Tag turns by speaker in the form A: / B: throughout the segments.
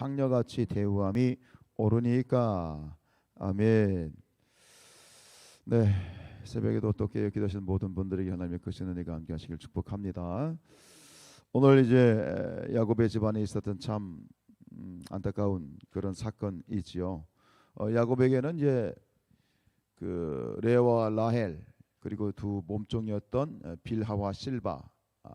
A: 창녀같이 대우함이 옳으니까. 아멘. 네, 새벽에도 또 깨어 기도하시는 모든 분들에게 하나님의 크신 은혜가 함께하시길 축복합니다. 오늘 이제 야곱의 집안에 있었던 참 안타까운 그런 사건이지요. 야곱에게는 이제 그 레아와 라헬 그리고 두 몸종이었던 빌하와 실바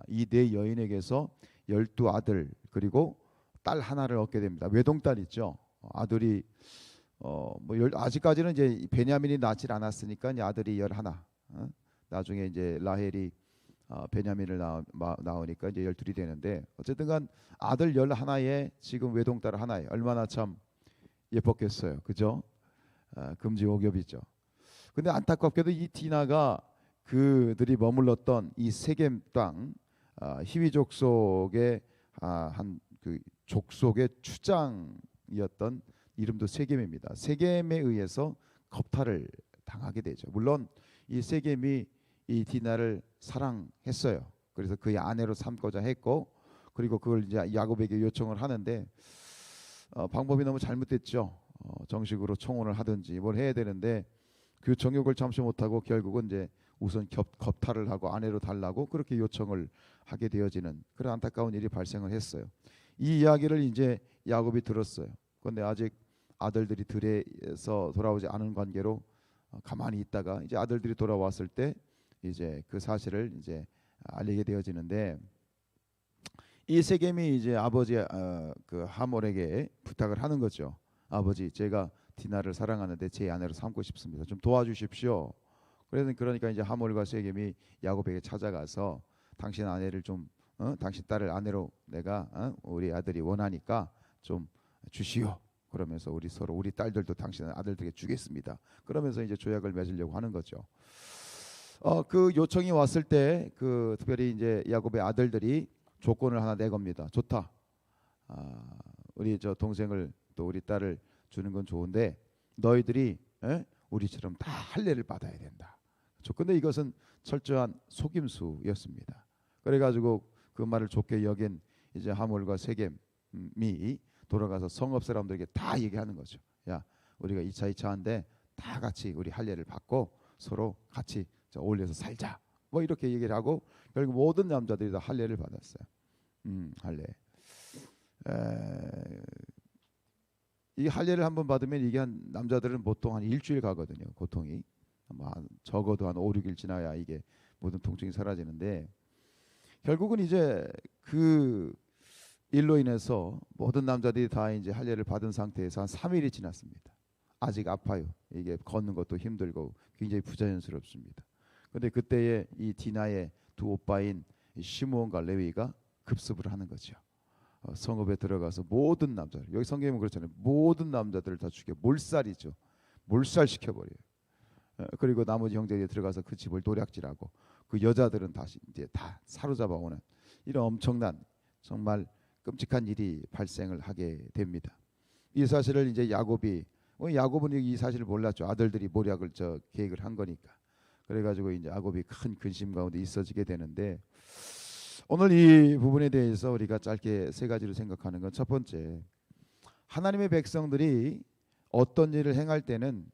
A: 이 네 여인에게서 12아들 그리고 딸 하나를 얻게 됩니다. 외동딸 있죠. 아들이 아직까지는 이제 베냐민이 낳질 않았으니까 이제 아들이 11. 나중에 이제 라헬이 베냐민을 낳으니까 이제 12이 되는데 어쨌든간 아들 11에 지금 외동딸 하나에 얼마나 참 예뻤겠어요. 그죠? 금지옥엽이죠. 근데 안타깝게도 이 디나가 그들이 머물렀던 이 세겜 땅 히위 족속의 한 그 족속의 추장이었던 이름도 세겜입니다. 세겜에 의해서 겁탈을 당하게 되죠. 물론 이 세겜이 이 디나를 사랑했어요. 그래서 그의 아내로 삼고자 했고 그리고 그걸 이제 야곱에게 요청을 하는데 방법이 너무 잘못됐죠. 정식으로 청혼을 하든지 뭘 해야 되는데 그 정욕을 참지 못하고 결국은 이제 우선 겁탈을 하고 아내로 달라고 그렇게 요청을 하게 되어지는 그런 안타까운 일이 발생을 했어요. 이 이야기를 이제 야곱이 들었어요. 그런데 아직 아들들이 들에서 돌아오지 않은 관계로 가만히 있다가 이제 아들들이 돌아왔을 때 이제 그 사실을 이제 알리게 되어지는데 이 세겜이 이제 아버지 그 하몰에게 부탁을 하는 거죠. 아버지, 제가 디나를 사랑하는데 제 아내로 삼고 싶습니다. 좀 도와주십시오. 그러니까 이제 하몰과 세겜이 야곱에게 찾아가서 당신 아내를 좀 당신 딸을 아내로 내가 우리 아들이 원하니까 좀 주시오. 그러면서 우리 딸들도 당신 아들들에게 주겠습니다. 그러면서 이제 조약을 맺으려고 하는 거죠. 그 요청이 왔을 때 그 특별히 이제 야곱의 아들들이 조건을 하나 내겁니다. 좋다. 우리 저 동생을 또 우리 딸을 주는 건 좋은데 너희들이 우리처럼 다 할례를 받아야 된다. 근데 이것은 철저한 속임수였습니다. 그래가지고 그 말을 좋게 여긴 이제 하몰과 세겜이 돌아가서 성읍 사람들에게 다 얘기하는 거죠. 야, 우리가 이차한데 다 같이 우리 할례를 받고 서로 같이 어울려서 살자. 뭐 이렇게 얘기를 하고 결국 모든 남자들이 다 할례를 받았어요. 할례. 이 할례를 한번 받으면 이게 한 남자들은 보통 한 일주일 가거든요. 고통이 아마 적어도 한 5, 6일 지나야 이게 모든 통증이 사라지는데 결국은 이제 그 일로 인해서 모든 남자들이 다 이제 할례를 받은 상태에서 한 3일이 지났습니다. 아직 아파요. 이게 걷는 것도 힘들고 굉장히 부자연스럽습니다. 그런데 그때에 이 디나의 두 오빠인 시므온과 레위가 급습을 하는 거죠. 성읍에 들어가서 모든 남자들, 여기 성경에는 그렇잖아요. 모든 남자들을 다 죽여 몰살이죠. 몰살시켜버려요. 그리고 나머지 형제들이 들어가서 그 집을 노략질하고 그 여자들은 다시 이제 다 사로잡아오는 이런 엄청난 정말 끔찍한 일이 발생을 하게 됩니다. 이 사실을 이제 야곱은 이 사실을 몰랐죠. 아들들이 모략을 계획을 한 거니까. 그래가지고 이제 야곱이 큰 근심 가운데 있어지게 되는데 오늘 이 부분에 대해서 우리가 짧게 세 가지로 생각하는 건 첫 번째, 하나님의 백성들이 어떤 일을 행할 때는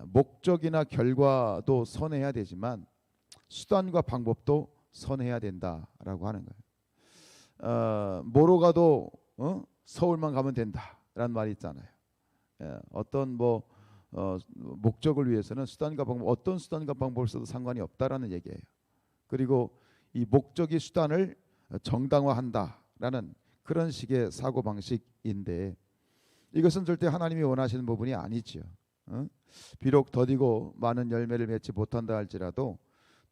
A: 목적이나 결과도 선해야 되지만 수단과 방법도 선해야 된다라고 하는 거예요. 뭐로 가도 서울만 가면 된다라는 말이 있잖아요. 어떤 목적을 위해서는 어떤 수단과 방법을 써도 상관이 없다라는 얘기예요. 그리고 이 목적이 수단을 정당화한다라는 그런 식의 사고 방식인데 이것은 절대 하나님이 원하시는 부분이 아니죠. 비록 더디고 많은 열매를 맺지 못한다 할지라도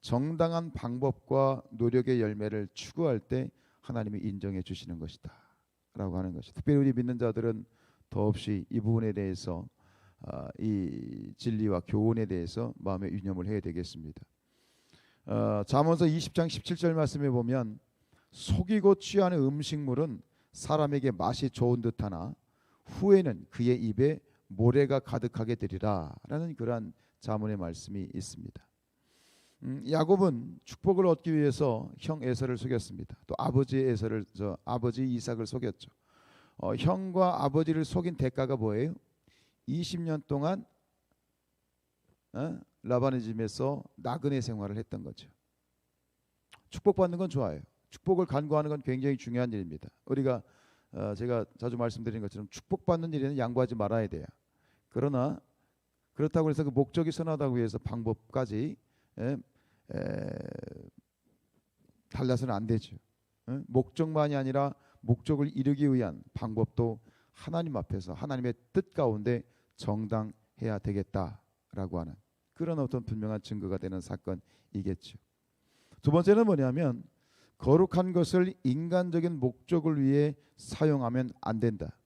A: 정당한 방법과 노력의 열매를 추구할 때 하나님이 인정해 주시는 것이다 라고 하는 것이, 특별히 우리 믿는 자들은 더없이 이 부분에 대해서 이 진리와 교훈에 대해서 마음에 유념을 해야 되겠습니다. 잠언서 20장 17절 말씀에 보면 속이고 취하는 음식물은 사람에게 맛이 좋은 듯하나 후에는 그의 입에 모래가 가득하게 되리라 라는 그러한 잠언의 말씀이 있습니다. 야곱은 축복을 얻기 위해서 형 에서를 속였습니다. 또 아버지 이삭을 속였죠. 형과 아버지를 속인 대가가 뭐예요? 20년 동안 라반의 집에서 나그네 생활을 했던 거죠. 축복받는 건 좋아요. 축복을 간구하는 건 굉장히 중요한 일입니다. 우리가 제가 자주 말씀드린 것처럼 축복받는 일에는 양보하지 말아야 돼요. 그러나 그렇다고 해서 그 목적이 선하다고 해서 방법까지 에, 달라서는 안 되죠. 목적만이 아니라 목적을 이루기 위한 방법도 하나님 앞에서 하나님의 뜻 가운데 정당해야 되겠다라고 하는 그런 어떤 분명한 증거가 되는 사건이겠죠. 두 번째는 뭐냐면 거룩한 것을 인간적인 목적을 위해 사용하면 안 된다.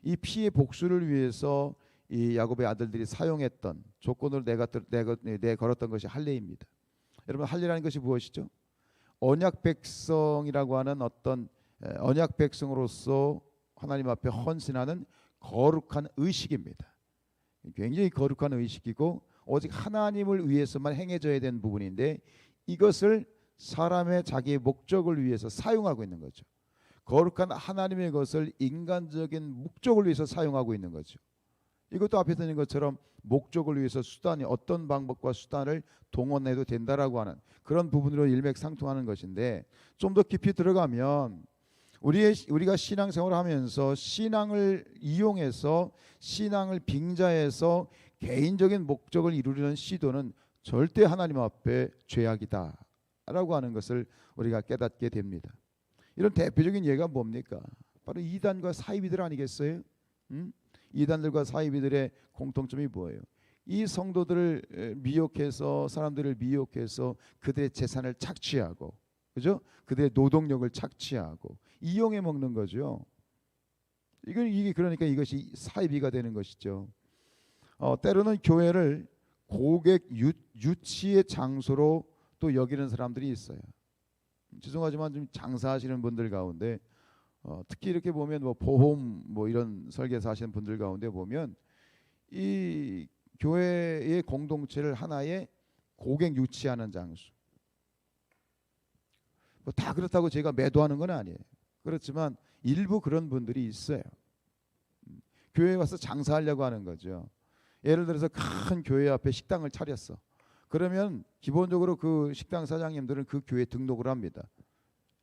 A: 이 피의 복수를 위해서 이 야곱의 아들들이 사용했던 조건으로 내걸었던 것이 할례입니다. 여러분, 할례라는 것이 무엇이죠? 언약 백성이라고 하는 어떤 언약 백성으로서 하나님 앞에 헌신하는 거룩한 의식입니다. 굉장히 거룩한 의식이고 오직 하나님을 위해서만 행해져야 되는 부분인데 이것을 사람의 자기의 목적을 위해서 사용하고 있는 거죠. 거룩한 하나님의 것을 인간적인 목적을 위해서 사용하고 있는 거죠. 이것도 앞에 드린 것처럼 목적을 위해서 수단이 어떤 방법과 수단을 동원해도 된다라고 하는 그런 부분으로 일맥상통하는 것인데 좀 더 깊이 들어가면 우리가 신앙생활을 하면서 신앙을 이용해서 신앙을 빙자해서 개인적인 목적을 이루려는 시도는 절대 하나님 앞에 죄악이다라고 하는 것을 우리가 깨닫게 됩니다. 이런 대표적인 예가 뭡니까? 바로 이단과 사이비들 아니겠어요? 이단들과 사이비들의 공통점이 뭐예요? 이 성도들을 미혹해서 사람들을 미혹해서 그들의 재산을 착취하고, 그죠? 그들의 노동력을 착취하고 이용해 먹는 거죠. 이게 그러니까 이것이 사이비가 되는 것이죠. 때로는 교회를 고객 유치의 장소로 또 여기는 사람들이 있어요. 죄송하지만 좀 장사하시는 분들 가운데 특히 이렇게 보면 뭐 보험 뭐 이런 설계사 하시는 분들 가운데 보면 이 교회의 공동체를 하나의 고객 유치하는 장소. 뭐 다 그렇다고 제가 매도하는 건 아니에요. 그렇지만 일부 그런 분들이 있어요. 교회에 와서 장사하려고 하는 거죠. 예를 들어서 큰 교회 앞에 식당을 차렸어. 그러면 기본적으로 그 식당 사장님들은 그 교회에 등록을 합니다.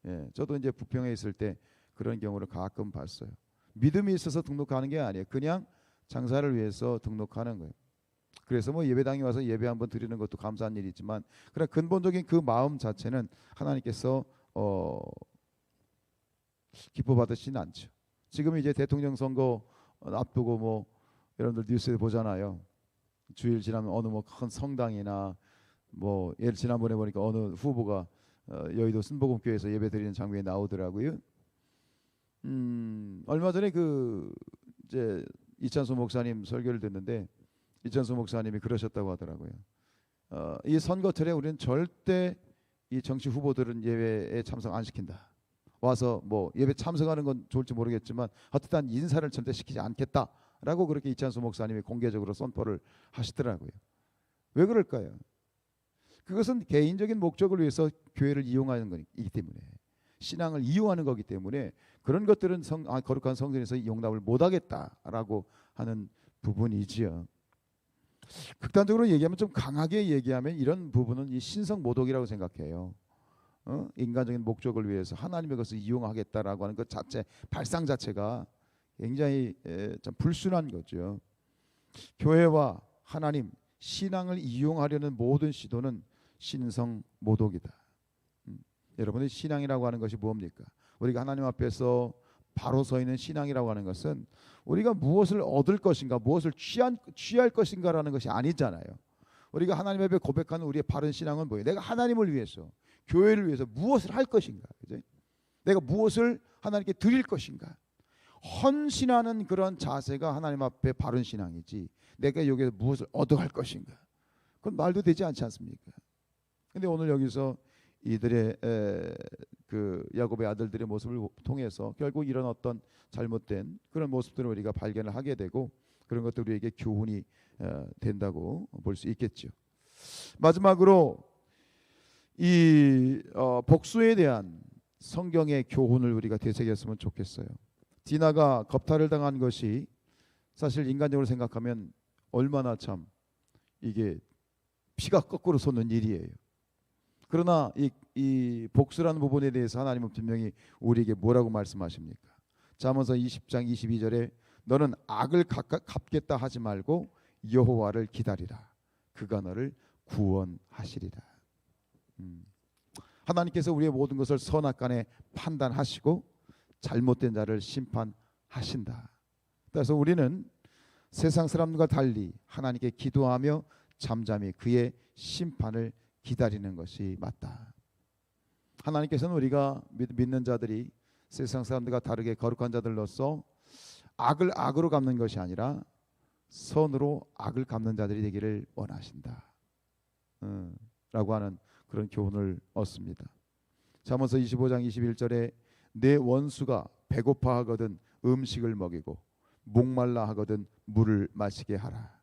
A: 예, 저도 이제 부평에 있을 때 그런 경우를 가끔 봤어요. 믿음이 있어서 등록하는 게 아니에요. 그냥 장사를 위해서 등록하는 거예요. 그래서 뭐 예배당에 와서 예배 한번 드리는 것도 감사한 일이지만 그러나 근본적인 그 마음 자체는 하나님께서 기뻐 받으시진 않죠. 지금 이제 대통령 선거 앞두고 뭐 여러분들 뉴스에 보잖아요. 주일 지나면 어느 뭐 큰 성당이나 뭐 예를 지난번에 보니까 어느 후보가 여의도 순복음교회에서 예배드리는 장면이 나오더라고요. 얼마 전에 그 이제 이찬수 목사님 설교를 듣는데 이찬수 목사님이 그러셨다고 하더라고요. 이 선거철에 우리는 절대 이 정치 후보들은 예배에 참석 안 시킨다. 와서 뭐 예배 참석하는 건 좋을지 모르겠지만 어쨌든 인사를 절대 시키지 않겠다라고 그렇게 이찬수 목사님이 공개적으로 선포를 하시더라고요. 왜 그럴까요? 그것은 개인적인 목적을 위해서 교회를 이용하는 것이기 때문에 신앙을 이용하는 거기 때문에 그런 것들은 거룩한 성전에서 용납을 못하겠다라고 하는 부분이지요. 극단적으로 얘기하면 좀 강하게 얘기하면 이런 부분은 이 신성 모독이라고 생각해요. 인간적인 목적을 위해서 하나님의 것을 이용하겠다라고 하는 것 자체 발상 자체가 굉장히 좀 불순한 거죠. 교회와 하나님 신앙을 이용하려는 모든 시도는 신성 모독이다. 여러분의 신앙이라고 하는 것이 뭡니까? 우리가 하나님 앞에서 바로 서 있는 신앙이라고 하는 것은 우리가 무엇을 얻을 것인가, 무엇을 취할 것인가라는 것이 아니잖아요. 우리가 하나님 앞에 고백하는 우리의 바른 신앙은 뭐예요? 내가 하나님을 위해서, 교회를 위해서 무엇을 할 것인가, 그죠? 내가 무엇을 하나님께 드릴 것인가. 헌신하는 그런 자세가 하나님 앞에 바른 신앙이지. 내가 여기서 무엇을 얻어갈 것인가. 그건 말도 되지 않지 않습니까? 근데 오늘 여기서 이들의 그 야곱의 아들들의 모습을 통해서 결국 이런 어떤 잘못된 그런 모습들을 우리가 발견을 하게 되고 그런 것들이 우리에게 교훈이 된다고 볼 수 있겠죠. 마지막으로 이 복수에 대한 성경의 교훈을 우리가 되새겼으면 좋겠어요. 디나가 겁탈을 당한 것이 사실 인간적으로 생각하면 얼마나 참 이게 피가 거꾸로 솟는 일이에요. 그러나 이 복수라는 부분에 대해서 하나님은 분명히 우리에게 뭐라고 말씀하십니까? 잠언서 20장 22절에 너는 악을 갚겠다 하지 말고 여호와를 기다리라. 그가 너를 구원하시리라. 하나님께서 우리의 모든 것을 선악간에 판단하시고 잘못된 자를 심판하신다. 그래서 우리는 세상 사람들과 달리 하나님께 기도하며 잠잠히 그의 심판을 기다리는 것이 맞다. 하나님께서는 우리가 믿는 자들이 세상 사람들과 다르게 거룩한 자들로서 악을 악으로 갚는 것이 아니라 선으로 악을 갚는 자들이 되기를 원하신다. 라고 하는 그런 교훈을 얻습니다. 잠언서 25장 21절에 내 원수가 배고파 하거든 음식을 먹이고 목말라 하거든 물을 마시게 하라.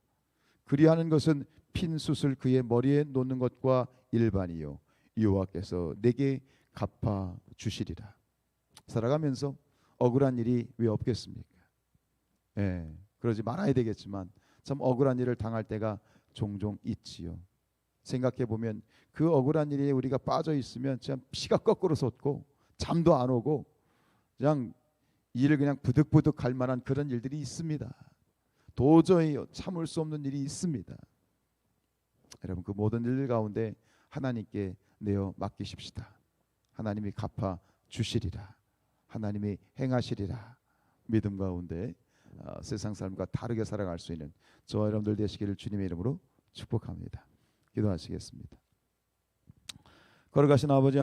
A: 그리하는 것은 핀 숯을 그의 머리에 놓는 것과 일반이요 여호와께서 내게 갚아 주시리라. 살아가면서 억울한 일이 왜 없겠습니까? 그러지 말아야 되겠지만 참 억울한 일을 당할 때가 종종 있지요. 생각해 보면 그 억울한 일에 우리가 빠져 있으면 참 피가 거꾸로 솟고 잠도 안 오고 그냥 일을 그냥 부득부득 갈 만한 그런 일들이 있습니다. 도저히 참을 수 없는 일이 있습니다. 여러분 그 모든 일들 가운데 하나님께 내어 맡기십시다. 하나님이 갚아 주시리라. 하나님이 행하시리라. 믿음 가운데 세상 삶과 다르게 살아갈 수 있는 저와 여러분들 되시기를 주님의 이름으로 축복합니다. 기도하시겠습니다. 걸어가신 아버지